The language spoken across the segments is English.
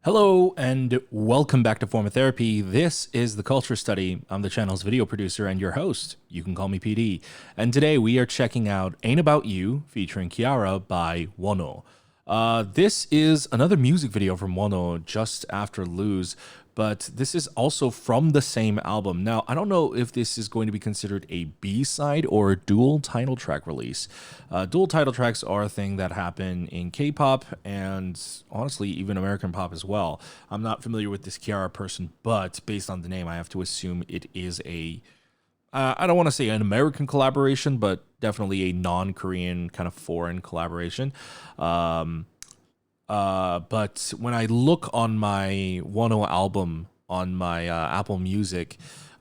Hello and welcome back to Form of Therapy. This is the Culture Study. I'm the channel's video producer and your host. You can call me PD. And today we are checking out Ain't About You featuring Kiiara by WONHO. This is another music video from WONHO just after Lose, but this is also from the same album. Now, I don't know if this is going to be considered a B-side or a dual title track release. Dual title tracks are a thing that happen in K-pop and honestly even American pop as well. I'm not familiar with this Kiiara person, but based on the name, I have to assume it is I don't want to say an American collaboration, but definitely a non-Korean kind of foreign collaboration. But when I look on my WONHO album on my Apple Music,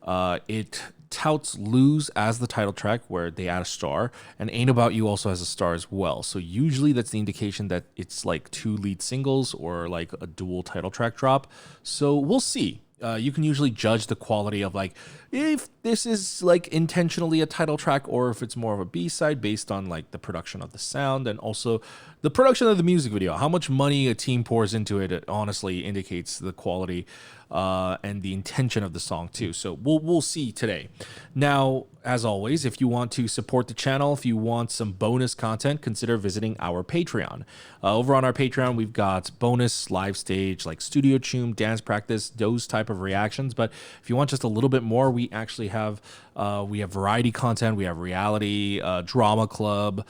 it touts Lose as the title track where they add a star, and Ain't About You also has a star as well. So usually that's the indication that it's like two lead singles or like a dual title track drop. So we'll see. You can usually judge the quality of like if this is like intentionally a title track or if it's more of a B-side based on like the production of the sound and also the production of the music video. How much money a team pours into it, it honestly indicates the quality and the intention of the song too. So we'll see today. Now, as always, if you want to support the channel, if you want some bonus content, consider visiting our Patreon. Over on our Patreon, we've got bonus live stage, like studio tune, dance practice, those type of reactions. But if you want just a little bit more, we actually have variety content. We have reality, drama club,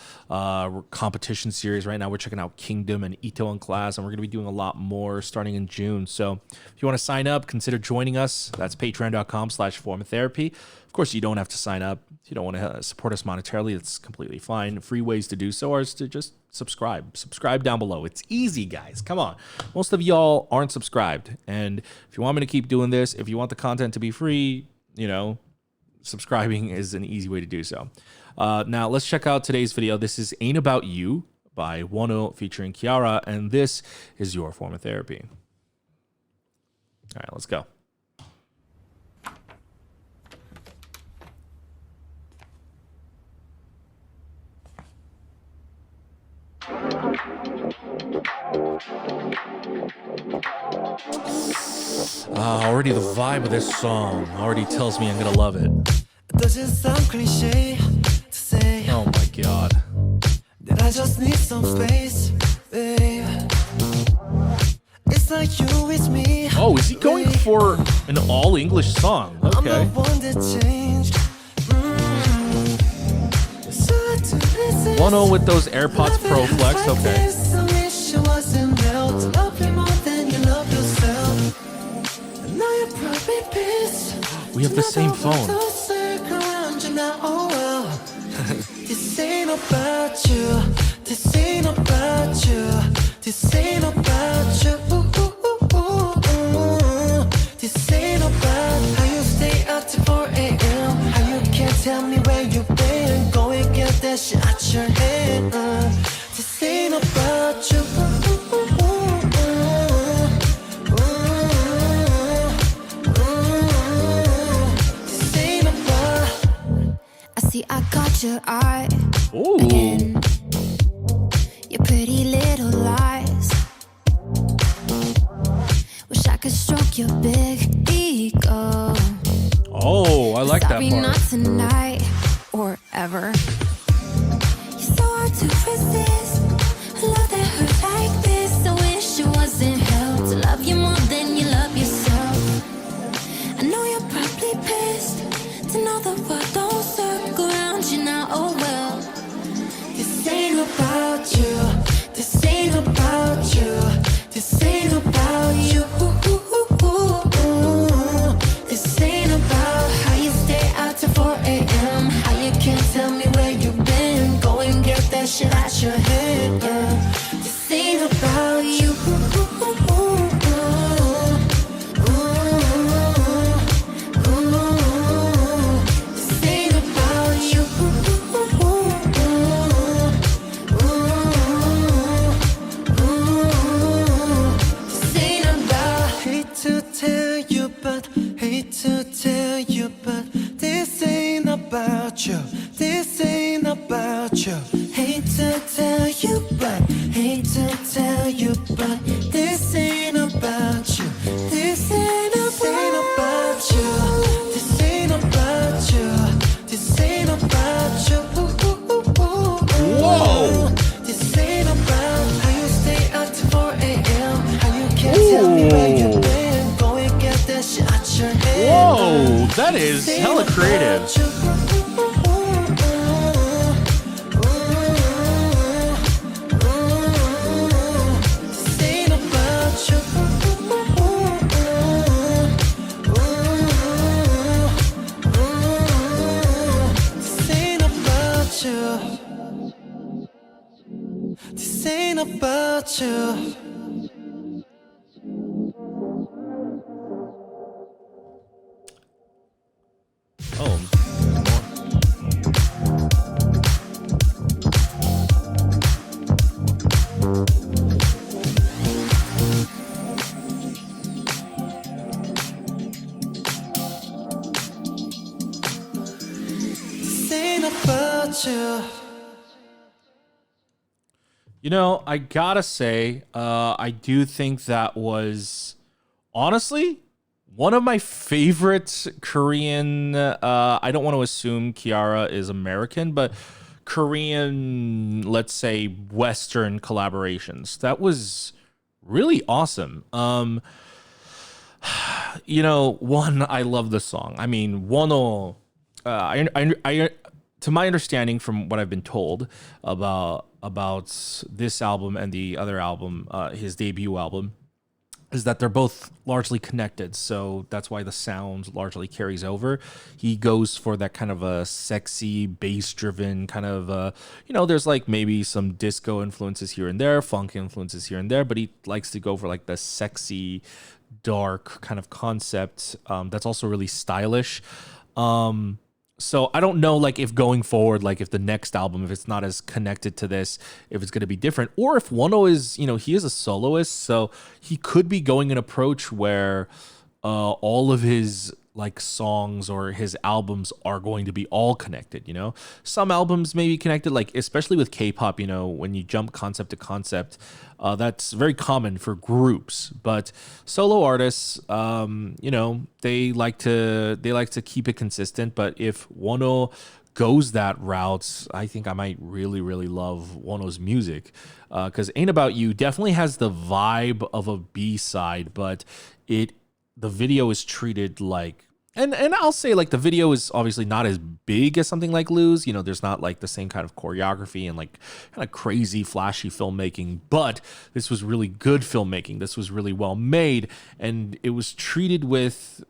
competition series. Right now we're checking out Kingdom and Ito in class, and we're going to be doing a lot more starting in June. So if you want to sign up, consider joining us. That's patreon.com/formatherapy. Of course, you don't have to sign up. If you don't want to support us monetarily, it's completely fine. Free ways to do so are to just subscribe. Subscribe down below. It's easy, guys. Come on. Most of y'all aren't subscribed. And if you want me to keep doing this, if you want the content to be free, you know, subscribing is an easy way to do so. Now, let's check out today's video. This is Ain't About You by WONHO featuring Kiiara, and this is your form of therapy. All right, let's go. Already the vibe of this song already tells me I'm gonna love it. Does it sound cliche to say? Oh my god. That I just need some space, babe. It's like you with me. Oh, is he going for an all English song? I'm Okay. the one that changed. So to resist. WONHO with those AirPods Pro Flex. Okay. I wish you wasn't built. Love you more than you love yourself. And now you're probably pissed. We have the same phone. This ain't about you. This ain't about you. This ain't about you. This ain't about how you stay up till 4 a.m. How you can't tell me where you've been. Go and get that shit out your head. This ain't about you. This ain't about. I see I caught your eye. Ooh. Again. Your pretty little eyes. Wish I could stroke your big ego. Oh, I like that Sorry, not part. tonight or ever. You're so hard to resist. A love that hurts like this. I wish it wasn't hell to love you more than you love yourself. I know you're probably pissed to know the world don't circle around you now. Oh well. This ain't about you. This ain't about you. This ain't about you. This ain't about how you stay out till 4 a.m. How you can't tell me where you've been. Go and get that shit out your head. That is hella creative. This ain't about you. Oh. This ain't about you. You know, I gotta say, I do think that was honestly one of my favorite Korean. I don't want to assume Kiiara is American, but Korean, let's say, Western collaborations. That was really awesome. You know, one, I love the song. I mean, WONHO. To my understanding, from what I've been told about this album and the other album, his debut album, is that they're both largely connected. So that's why the sound largely carries over. He goes for that kind of a sexy, bass-driven kind of, you know, there's like maybe some disco influences here and there, funk influences here and there, but he likes to go for like the sexy, dark kind of concept that's also really stylish. So I don't know, like, if going forward, like, if the next album, if it's not as connected to this, if it's going to be different, or if WONHO is, you know, he is a soloist, so he could be going an approach where all of his like songs or his albums are going to be all connected. You know, some albums may be connected, like especially with K-pop. You know, when you jump concept to concept, that's very common for groups. But solo artists, you know, they like to keep it consistent. But if WONHO goes that route, I think I might really love WONHO's music, because Ain't About You definitely has the vibe of a B-side, but the video is treated like, and I'll say, like, the video is obviously not as big as something like Lose. You know, there's not like the same kind of choreography and like kind of crazy flashy filmmaking, but this was really good filmmaking. This was really well made, and it was treated with,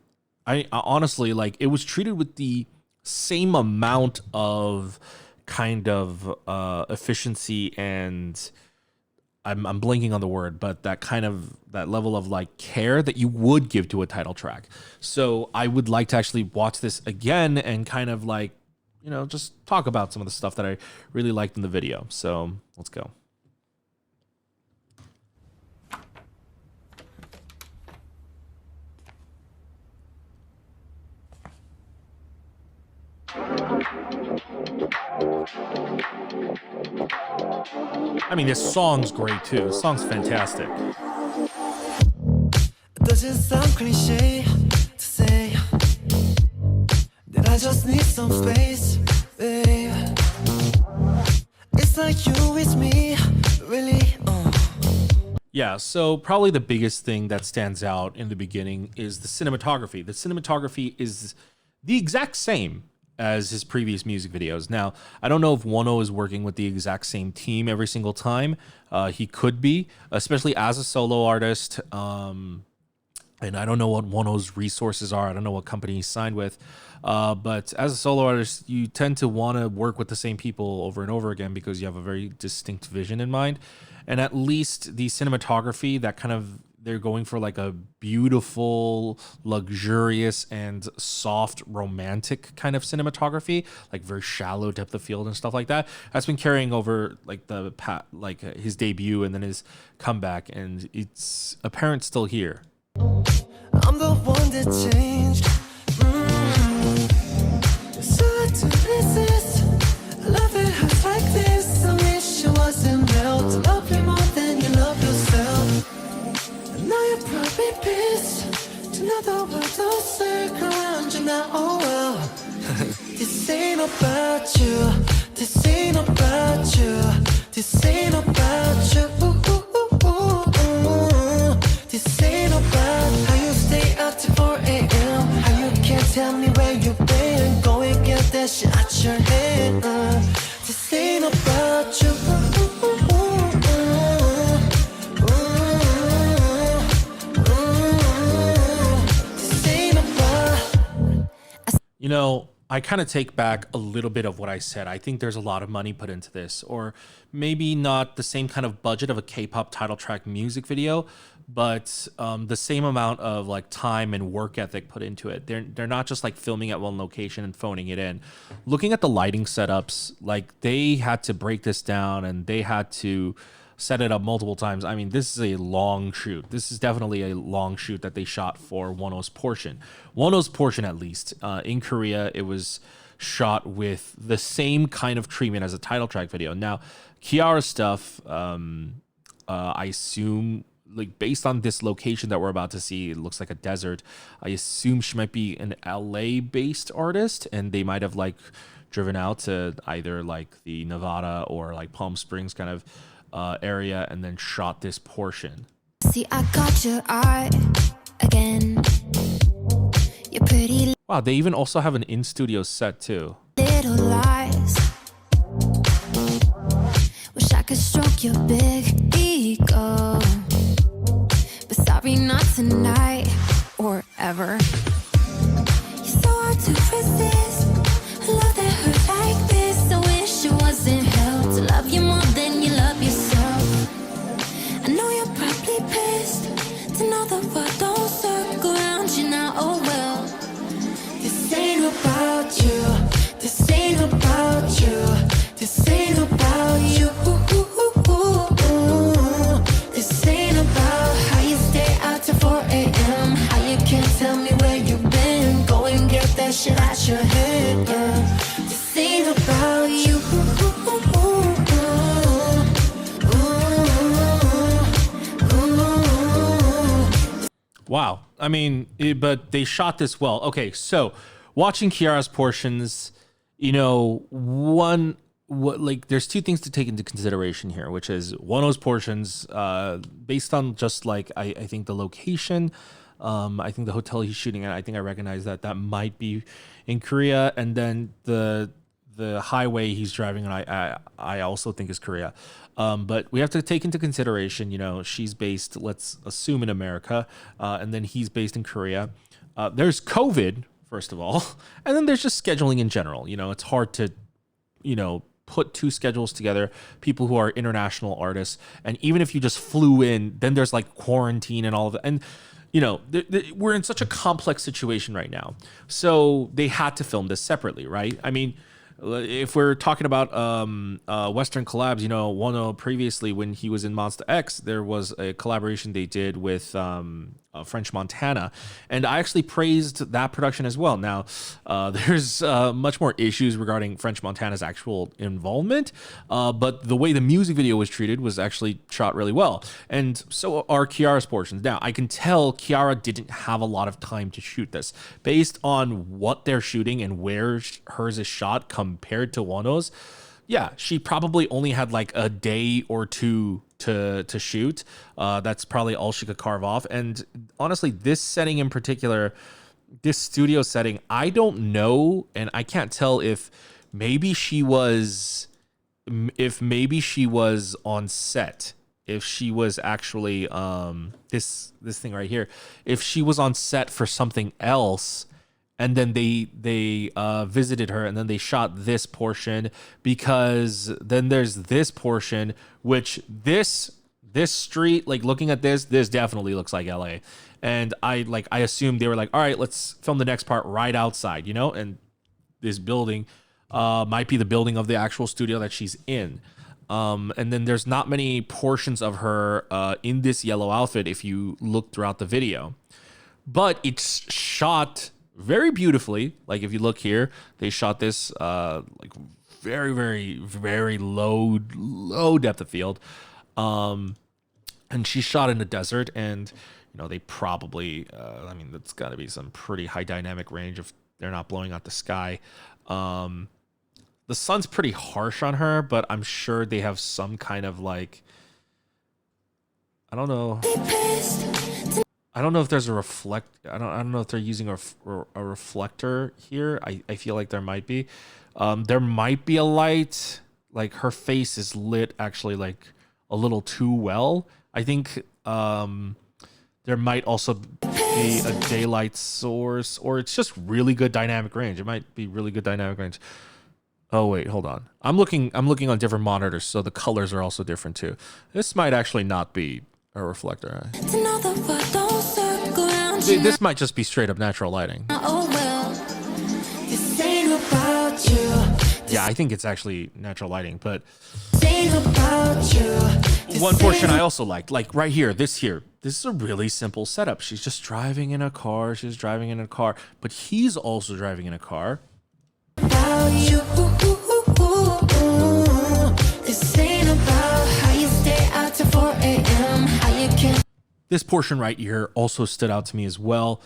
I honestly, like, it was treated with the same amount of kind of efficiency and I'm blanking on the word, but that level of like care that you would give to a title track. So I would like to actually watch this again and kind of like, you know, just talk about some of the stuff that I really liked in the video. So let's go. I mean, this song's great too. This song's fantastic. Does it sound cliche to say that I just need some space, babe? It's like you with me, really. Yeah, so probably the biggest thing that stands out in the beginning is the cinematography. The cinematography is the exact same as his previous music videos. Now, I don't know if WONHO is working with the exact same team every single time. He could be, especially as a solo artist. And I don't know what WONHO's resources are. I don't know what company he's signed with. But as a solo artist, you tend to want to work with the same people over and over again because you have a very distinct vision in mind. And at least the cinematography, that kind of, they're going for like a beautiful, luxurious, and soft, romantic kind of cinematography, like very shallow depth of field and stuff like that. That's been carrying over like his debut and then his comeback, and it's apparent still here. I'm the one that changed. It's hard to resist. Love it hurts like this. I wish you wasn't built to love you more than you love yourself. Now you're probably pissed to know the world will circle around you now. Oh well. This ain't about you. This ain't about you. This ain't about you. This ain't about how you stay up till 4 a.m. How you can't tell me I kind of take back a little bit of what I said. I think there's a lot of money put into this, or maybe not the same kind of budget of a K-pop title track music video, but the same amount of like time and work ethic put into it. They're not just like filming at one location and phoning it in. Looking at the lighting setups, like they had to break this down and they had to set it up multiple times. I mean, this is a long shoot. This is definitely a long shoot that they shot for WONHO's portion. WONHO's portion, at least. In Korea, it was shot with the same kind of treatment as a title track video. Now, Kiara's stuff, I assume, like based on this location that we're about to see, it looks like a desert. I assume she might be an LA-based artist, and they might have like driven out to either like the Nevada or like Palm Springs kind of area and then shot this portion. See, I got your eye again. You're pretty Wow, they even also have an in-studio set too. little lies. Wish I could stroke your big ego, but sorry, not tonight or ever. You're so hard to resist. A love that hurt like this. I wish it wasn't hell to love you more than you love yourself. I know you're probably pissed to know the world don't circle around you now. Oh well. This ain't about you. This ain't about you. This ain't about you. This ain't about how you stay out till 4 a.m. How you can't tell me where you've been. Go and get that shit out your head, yeah. This ain't about you. Wow. I mean, but they shot this well. Okay, so watching Kiara's portions, there's two things to take into consideration here, which is WONHO's portions, based on just like, I think the location, I think the hotel he's shooting at, I think I recognize that might be in Korea, and then the highway he's driving on, I also think is Korea. But we have to take into consideration, she's based, let's assume, in America, and then he's based in Korea. There's COVID, first of all, and then there's just scheduling in general. It's hard to, put two schedules together, people who are international artists, and even if you just flew in, then there's like quarantine and all of that. And we're in such a complex situation right now. So they had to film this separately, right? I mean, if we're talking about Western collabs, WONHO previously, when he was in Monster X, there was a collaboration they did with French Montana, and I actually praised that production as well. Now, there's much more issues regarding French Montana's actual involvement, but the way the music video was treated was actually shot really well, and so are Kiara's portions. Now, I can tell Kiara didn't have a lot of time to shoot this. Based on what they're shooting and where hers is shot compared to WONHO's, yeah, she probably only had like a day or two to shoot. That's probably all she could carve off. And honestly, this setting in particular, this studio setting, I don't know, and I can't tell if maybe she was on set, if she was actually this thing right here, if she was on set for something else, and then they visited her, and then they shot this portion, because then there's this portion, which this street, like looking at this definitely looks like LA. And I assumed they were like, all right, let's film the next part right outside, and this building might be the building of the actual studio that she's in. And then there's not many portions of her in this yellow outfit if you look throughout the video, but it's shot very beautifully. Like if you look here, they shot this like very, very, very low depth of field, and she shot in the desert, and they probably I mean, that's got to be some pretty high dynamic range if they're not blowing out the sky. The sun's pretty harsh on her, but I'm sure they have some kind of like, I don't know if there's a I don't know if they're using a reflector here. I feel like there might be. There might be a light. Like her face is lit actually like a little too well. I think there might also a daylight source, or it's just really good dynamic range. It might be really good dynamic range. Oh wait, hold on. I'm looking on different monitors, so the colors are also different too. This might actually not be a reflector. This might just be straight up natural lighting. Yeah, I think it's actually natural lighting, but one portion I also liked, like right here, this is a really simple setup. She's just driving in a car. She's driving in a car, but he's also driving in a car. This portion right here also stood out to me as well.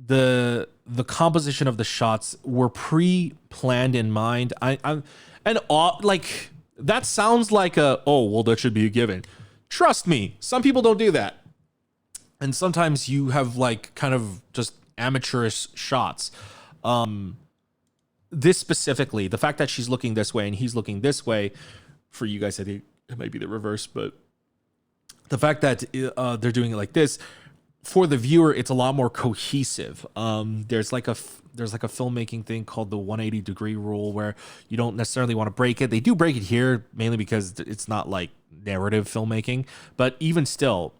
The composition of the shots were pre-planned in mind. Like that sounds like that should be a given. Trust me, some people don't do that. And sometimes you have like kind of just amateurish shots. This specifically, the fact that she's looking this way and he's looking this way, for you guys, I think it might be the reverse, but the fact that they're doing it like this, for the viewer, it's a lot more cohesive. There's like a filmmaking thing called the 180-degree rule, where you don't necessarily want to break it. They do break it here mainly because it's not like narrative filmmaking, but even still,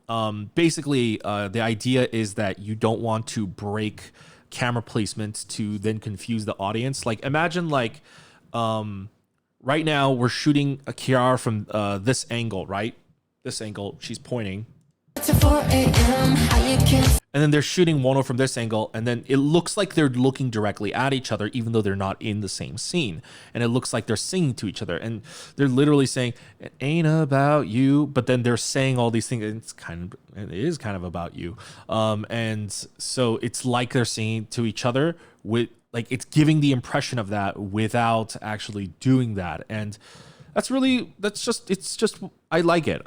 basically, the idea is that you don't want to break camera placement to then confuse the audience. Like imagine like right now we're shooting a Kiiara from this angle, right? This angle, she's pointing. And then they're shooting WONHO from this angle, and then it looks like they're looking directly at each other, even though they're not in the same scene. And it looks like they're singing to each other, and they're literally saying, "It ain't about you," but then they're saying all these things. It is kind of about you. And so it's like they're singing to each other with, like, it's giving the impression of that without actually doing that. And it's just, I like it.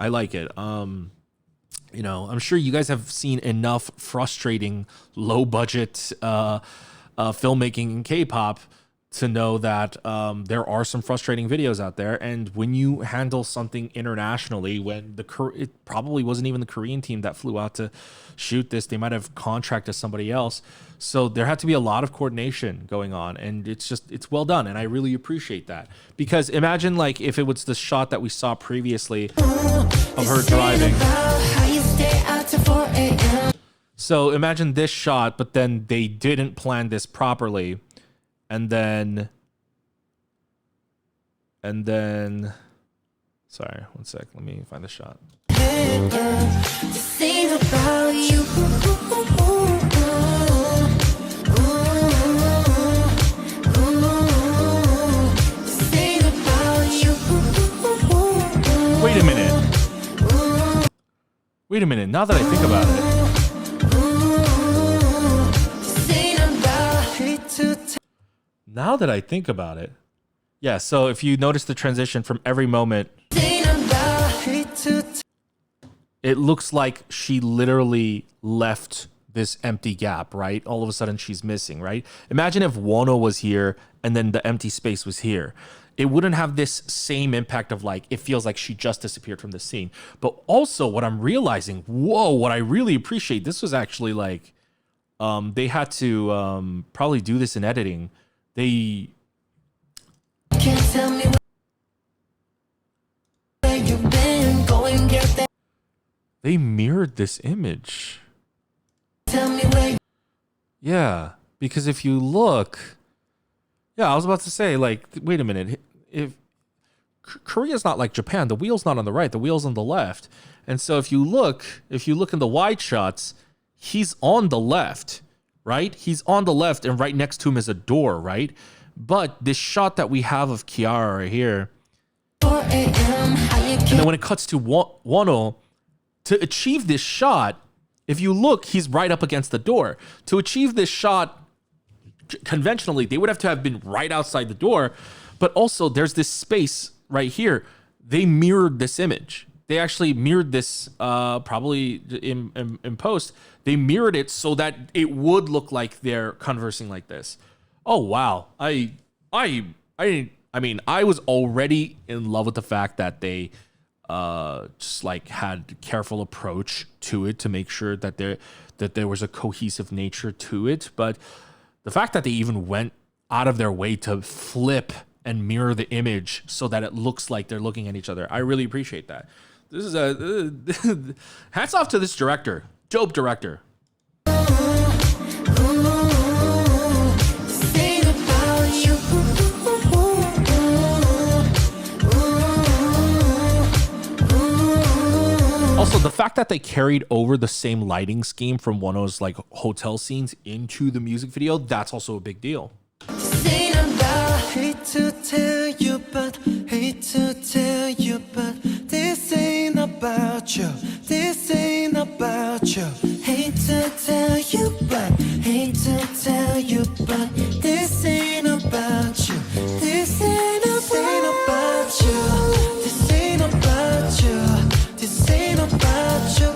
You know, I'm sure you guys have seen enough frustrating low budget filmmaking in K-pop to know that there are some frustrating videos out there. And when you handle something internationally, when it probably wasn't even the Korean team that flew out to shoot this, they might have contracted somebody else. So there had to be a lot of coordination going on, and it's well done. And I really appreciate that, because imagine like if it was the shot that we saw previously of her driving. So imagine this shot, but then they didn't plan this properly. And then, sorry, one sec. Let me find the shot. Wait a minute. Now that I think about it. Yeah, so if you notice the transition from every moment, it looks like she literally left this empty gap, right? All of a sudden she's missing, right? Imagine if WONHO was here and then the empty space was here. It wouldn't have this same impact of like, it feels like she just disappeared from the scene. But also what I'm realizing, what I really appreciate, this was actually like, they had to probably do this in editing. They can't tell me where you've been. Go and get that. They mirrored this image. Tell me where. Yeah, because if you look, I was about to say, like, wait a minute. If Korea's not like Japan, the wheel's not on the right, the wheel's on the left. And so if you look in the wide shots, he's on the left, right? He's on the left, and right next to him is a door, right? But this shot that we have of Kiiara right here, and then when it cuts to WONHO, to achieve this shot, if you look, he's right up against the door. To achieve this shot, conventionally, they would have to have been right outside the door, but also there's this space right here. They mirrored this image. They actually mirrored this, probably in post. They mirrored it so that it would look like they're conversing like this. Oh wow! I mean, I was already in love with the fact that they just like had careful approach to it to make sure that there was a cohesive nature to it. But the fact that they even went out of their way to flip and mirror the image so that it looks like they're looking at each other, I really appreciate that. This is a hats off to this director, dope director. Also, the fact that they carried over the same lighting scheme from WONHO's like hotel scenes into the music video, that's also a big deal. Hate to tell you, but hate to tell you, but this ain't about you. This ain't about you. Hate to tell you, but hate to tell you, but this ain't about you. This ain't about you. This ain't about you. This ain't about you.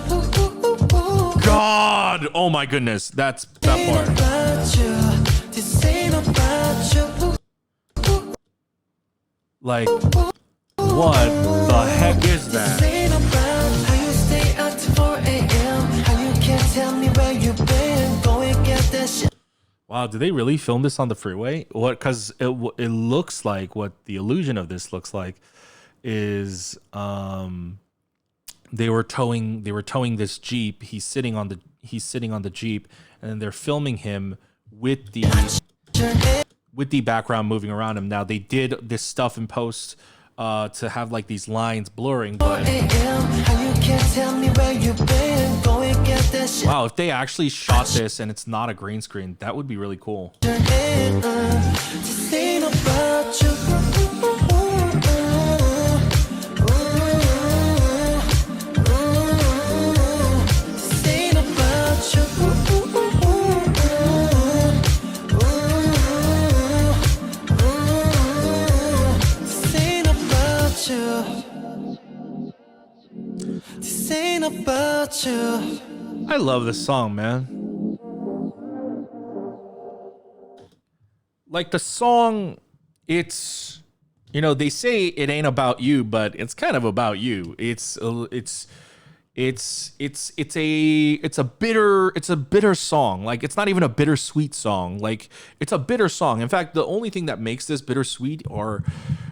God, oh my goodness, that's that part. This ain't about you. Like, what the heck is that? Wow, did they really film this on the freeway? What? Because it looks like what the illusion of this looks like is they were towing this Jeep. He's sitting on the Jeep, and then they're filming him with the background moving around him. Now they did this stuff in post to have like these lines blurring, but wow, if they actually shot this and it's not a green screen, that would be really cool. This ain't about you. I love this song, man. Like the song, it's, you know, they say it ain't about you, but it's kind of about you. It's a bitter song. Like it's not even a bittersweet song. Like it's a bitter song. In fact, the only thing that makes this bittersweet are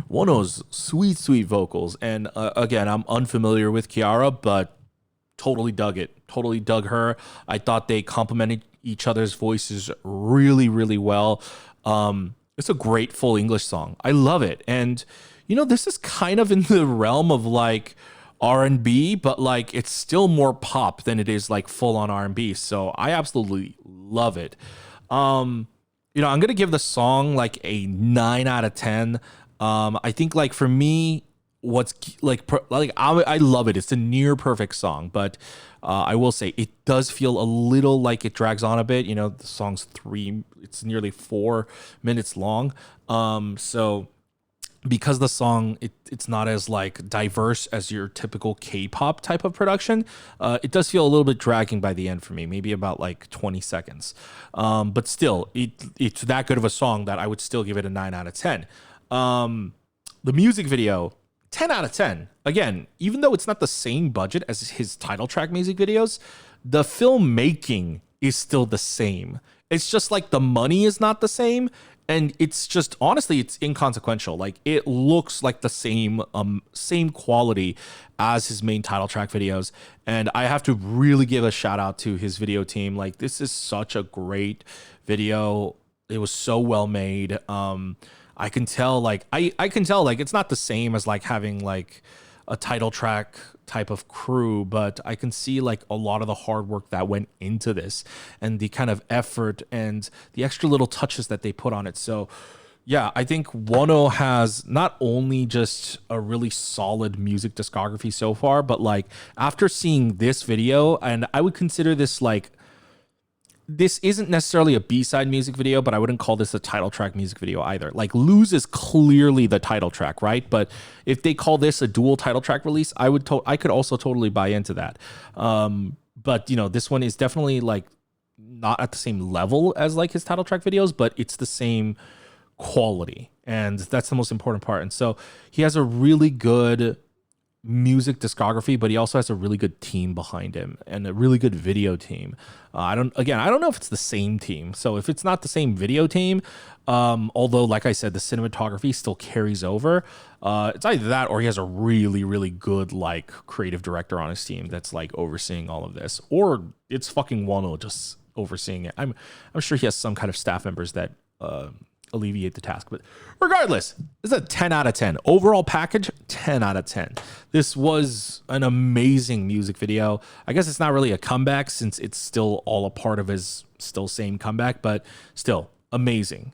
WONHO's sweet vocals. And again, I'm unfamiliar with Kiiara, but totally dug it. Totally dug her. I thought they complemented each other's voices really well. It's a great full English song. I love it. And you know, this is kind of in the realm of like R&B, but like it's still more pop than it is like full on R&B. So I absolutely love it. You know, I'm gonna give the song like a 9 out of 10. I think like for me, what's I love it. It's a near perfect song, but I will say it does feel a little like it drags on a bit. You know, the song's it's nearly 4 minutes long. So because the song it's not as like diverse as your typical K-pop type of production, it does feel a little bit dragging by the end for me, maybe about like 20 seconds. But still, it's that good of a song that I would still give it a 9 out of 10. The music video, 10 out of 10. Again, even though it's not the same budget as his title track music videos, the filmmaking is still the same. It's just like the money is not the same. And it's just, honestly, it's inconsequential. Like it looks like the same quality as his main title track videos. And I have to really give a shout out to his video team. Like this is such a great video. It was so well made. I can tell like I can tell like it's not the same as like having like a title track type of crew, but I can see like a lot of the hard work that went into this and the kind of effort and the extra little touches that they put on it. So yeah, I think WONHO has not only just a really solid music discography so far, but like after seeing this video, and I would consider this like, this isn't necessarily a B-side music video, but I wouldn't call this a title track music video either. Like Lose is clearly the title track, right? But if they call this a dual title track release, I could also totally buy into that. But you know, this one is definitely like not at the same level as like his title track videos, but it's the same quality, and that's the most important part. And so he has a really good music discography, but he also has a really good team behind him and a really good video team. I don't know if it's the same team. So if it's not the same video team, although like I said, the cinematography still carries over, it's either that or he has a really, really good like creative director on his team that's like overseeing all of this, or it's fucking WONHO just overseeing it. I'm sure he has some kind of staff members that alleviate the task. But regardless, this is a 10 out of 10. Overall package, 10 out of 10. This was an amazing music video. I guess it's not really a comeback since it's still all a part of his still same comeback, but still amazing.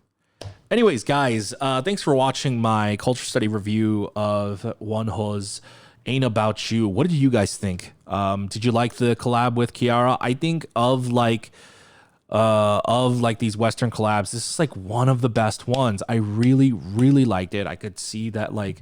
Anyways, guys, thanks for watching my culture study review of WONHO's Ain't About You. What did you guys think? Did you like the collab with Kiiara? I think of these Western collabs, this is like one of the best ones. I really, really liked it. I could see that like,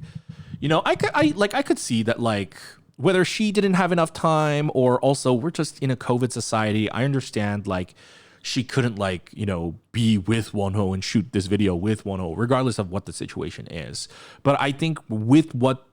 you know, I could see that like whether she didn't have enough time or also we're just in a COVID society. I understand like she couldn't like, you know, be with WONHO and shoot this video with WONHO, regardless of what the situation is. But I think with what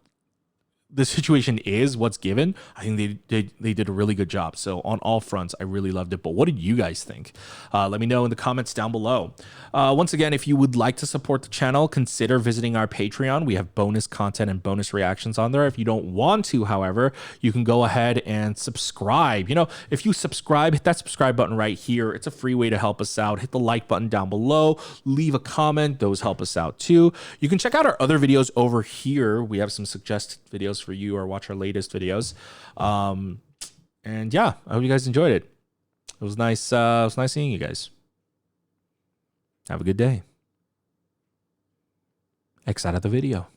the situation is, what's given, I think they did a really good job. So on all fronts, I really loved it. But what did you guys think? Let me know in the comments down below. Once again, if you would like to support the channel, consider visiting our Patreon. We have bonus content and bonus reactions on there. If you don't want to, however, you can go ahead and subscribe. You know, if you subscribe, hit that subscribe button right here. It's a free way to help us out. Hit the like button down below. Leave a comment. Those help us out too. You can check out our other videos over here. We have some suggested videos for you, or watch our latest videos. And yeah, I hope you guys enjoyed it. It was nice seeing you guys. Have a good day. X out of the video.